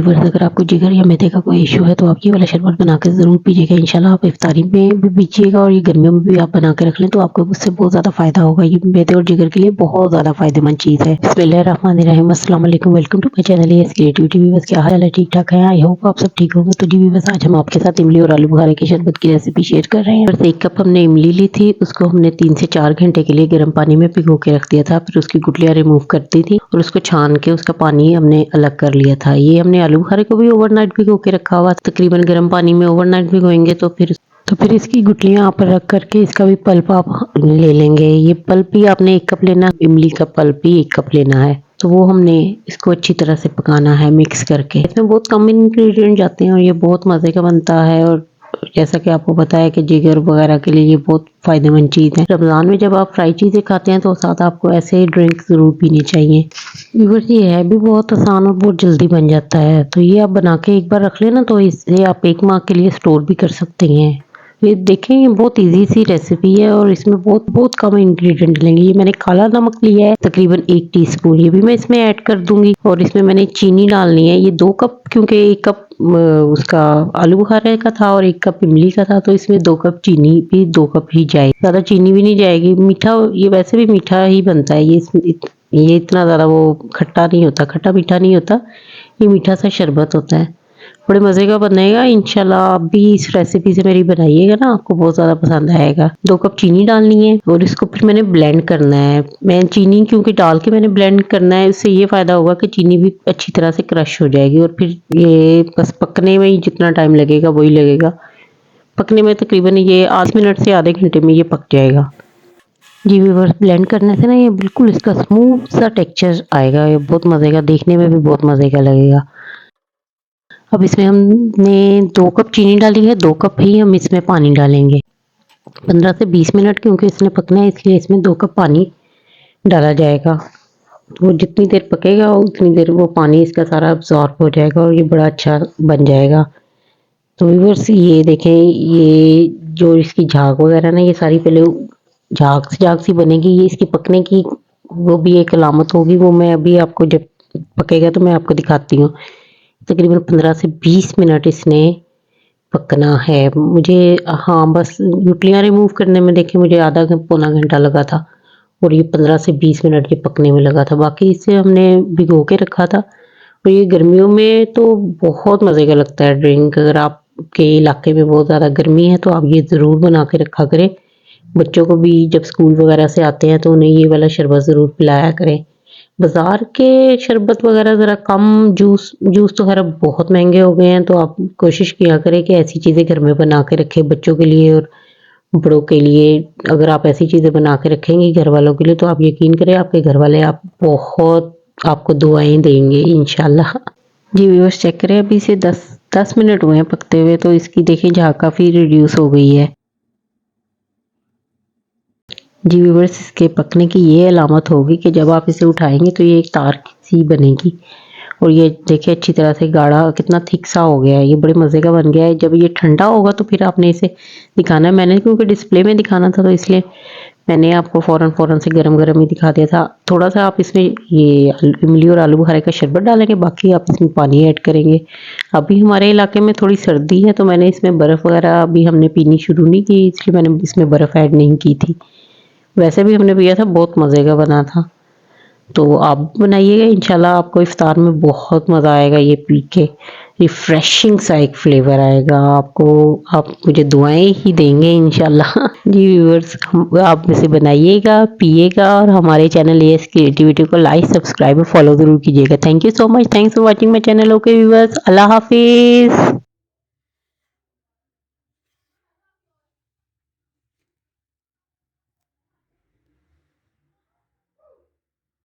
Viewers, अगर आपको जिगर या मैदे का कोई इशू है तो आप ये वाला शरबत बना के ज़रूर पीजिएगा। इंशाल्लाह आप इफ्तारी में भी पीजिएगा और ये गर्मियों में भी आप बना के रख लें तो आपको उससे बहुत ज़्यादा फ़ायदा होगा। ये मैदे और जिगर के लिए बहुत ज़्यादा फ़ायदेमंद चीज़ है। बिस्मिल्लाहिर्रहमानिर्रहीम, अस्सलाम वालेकुम, welcome to my channel AS Creativity. Viewers, क्या हाल है? ठीक ठाक है? आई होप आप सब ठीक होंगे। तो जी व्यूअर्स, आज हम आपके साथ इमली और आलू बुखारे के शरबत की रेसिपी शेयर कर रहे हैं। बस 1 कप हमने इमली ली थी, उसको हमने 3 से 4 घंटे के लिए गर्म पानी में भिगो के रख दिया था। फिर उसकी गुठलियाँ रिमूव कर दी थी और उसको छान के उसका पानी हमने अलग कर लिया था। ये हमने आलू बुखारे को भी ओवरनाइट भिगो के रखा हुआ, तकरीबन गर्म पानी में ओवरनाइट भिगोएंगे तो फिर इसकी गुठलियाँ आप रख करके इसका भी पल्प आप ले लेंगे। ये पल्प भी आपने 1 कप लेना, इमली का पल्प भी 1 कप लेना है। तो वो हमने इसको अच्छी तरह से पकाना है मिक्स करके। इसमें बहुत कम इंग्रेडिएंट जाते हैं और ये बहुत मज़े का बनता है। और जैसा कि आपको पता है कि जिगर वगैरह के लिए ये बहुत फ़ायदेमंद चीज़ है। रमज़ान में जब आप फ्राई चीज़ें खाते हैं तो साथ आपको ऐसे ही ड्रिंक ज़रूर पीनी चाहिए। व्यूअर्स, ये है भी बहुत आसान और बहुत जल्दी बन जाता है। तो ये आप बना के एक बार रख लेना तो इसे आप 1 माह के लिए स्टोर भी कर सकते हैं। ये देखें, ये बहुत इजी सी रेसिपी है और इसमें बहुत बहुत कम इंग्रेडिएंट लेंगे। ये मैंने काला नमक लिया है तकरीबन 1 टीस्पून, ये भी मैं इसमें ऐड कर दूंगी। और इसमें मैंने चीनी डालनी है। ये 2 कप, क्योंकि 1 कप उसका आलू बुखारे का था और 1 कप इमली का था, तो इसमें 2 कप चीनी भी 2 कप ही जाएगी, ज़्यादा चीनी भी नहीं जाएगी। मीठा, ये वैसे भी मीठा ही बनता है। ये इतना ज़्यादा वो खट्टा नहीं होता, खट्टा मीठा नहीं होता, ये मीठा सा शरबत होता है। बड़े मज़े का बनेगा। इंशाल्लाह आप भी इस रेसिपी से मेरी बनाइएगा ना, आपको बहुत ज़्यादा पसंद आएगा। 2 कप चीनी डालनी है और इसको फिर मैंने ब्लेंड करना है। मैं चीनी क्योंकि डाल के मैंने ब्लेंड करना है, इससे ये फ़ायदा होगा कि चीनी भी अच्छी तरह से क्रश हो जाएगी और फिर ये बस पकने में ही जितना टाइम लगेगा वही लगेगा। पकने में तकरीबन ये 8 मिनट से आधे घंटे में ये पक जाएगा। जी व्यूअर्स, ब्लेंड करने से ना ये बिल्कुल इसका स्मूथ सा टेक्सचर आएगा। ये बहुत मज़े का, देखने में भी बहुत मज़े का लगेगा। अब इसमें हमने 2 कप चीनी डाली है, 2 कप ही हम इसमें पानी डालेंगे। 15 से 20 मिनट क्योंकि इसने पकना है, इसलिए इसमें 2 कप पानी डाला जाएगा। वो जितनी देर पकेगा उतनी देर वो पानी इसका सारा अब्सॉर्ब हो जाएगा और ये बड़ा अच्छा बन जाएगा। तो व्यूअर्स, ये देखें, ये जो इसकी झाग वगैरह ना, ये सारी पहले झाग सी बनेगी। ये इसकी पकने की वो भी एक अलामत होगी, वो मैं अभी आपको जब पकेगा तो मैं आपको दिखाती हूँ। तकरीबन 15 से 20 मिनट इसने पकना है मुझे। हाँ, बस गुठलियाँ रिमूव करने में देखिए मुझे आधा पौना घंटा लगा था और ये 15 से 20 मिनट ये पकने में लगा था। बाकी इसे हमने भिगो के रखा था। और ये गर्मियों में तो बहुत मज़े का लगता है ड्रिंक। अगर आपके इलाके में बहुत ज़्यादा गर्मी है तो आप ये ज़रूर बना के रखा करें। बच्चों को भी जब स्कूल वगैरह से आते हैं तो उन्हें ये वाला शरबत ज़रूर पिलाया करें। बाज़ार के शरबत वगैरह ज़रा कम, जूस तो खैर अब बहुत महँगे हो गए हैं, तो आप कोशिश किया करें कि ऐसी चीज़ें घर में बना के रखें बच्चों के लिए और बड़ों के लिए। अगर आप ऐसी चीज़ें बना के रखेंगे घर वालों के लिए तो आप यकीन करें आपके घर वाले आप बहुत आपको दुआएँ देंगे इंशाल्लाह। जी व्यूअर्स, चेक करें, अभी से 10 मिनट हुए हैं पकते हुए, तो इसकी देखिए झाग काफ़ी रिड्यूस हो गई है। जी व्यूअर्स, इसके पकने की ये अलामत होगी कि जब आप इसे उठाएंगे तो ये एक तार सी बनेगी और ये देखिए अच्छी तरह से गाढ़ा कितना थिक सा हो गया है। ये बड़े मज़े का बन गया है। जब ये ठंडा होगा तो फिर आपने इसे दिखाना है। मैंने क्योंकि डिस्प्ले में दिखाना था तो इसलिए मैंने आपको फ़ौरन से गरम ही दिखा दिया था। थोड़ा सा आप इसमें ये इमली और आलू बुखारे का शरबत डालेंगे, बाकी आप इसमें पानी ऐड करेंगे। अभी हमारे इलाके में थोड़ी सर्दी है तो मैंने इसमें बर्फ़ वगैरह अभी हमने पीनी शुरू नहीं की, इसलिए मैंने इसमें बर्फ़ ऐड नहीं की थी। वैसे भी हमने पिया था, बहुत मज़े का बना था। तो आप बनाइएगा, इंशाल्लाह आपको इफ्तार में बहुत मज़ा आएगा ये पी के। रिफ्रेशिंग सा एक फ्लेवर आएगा आपको, आप मुझे दुआएं ही देंगे इंशाल्लाह। जी व्यूअर्स, आप इसे बनाइएगा, पिएगा और हमारे चैनल एएस क्रिएटिविटी को लाइक, सब्सक्राइब और फॉलो ज़रूर कीजिएगा। Thank you so much, thanks for watching my channel. Okay viewers, Allah हाफिज़।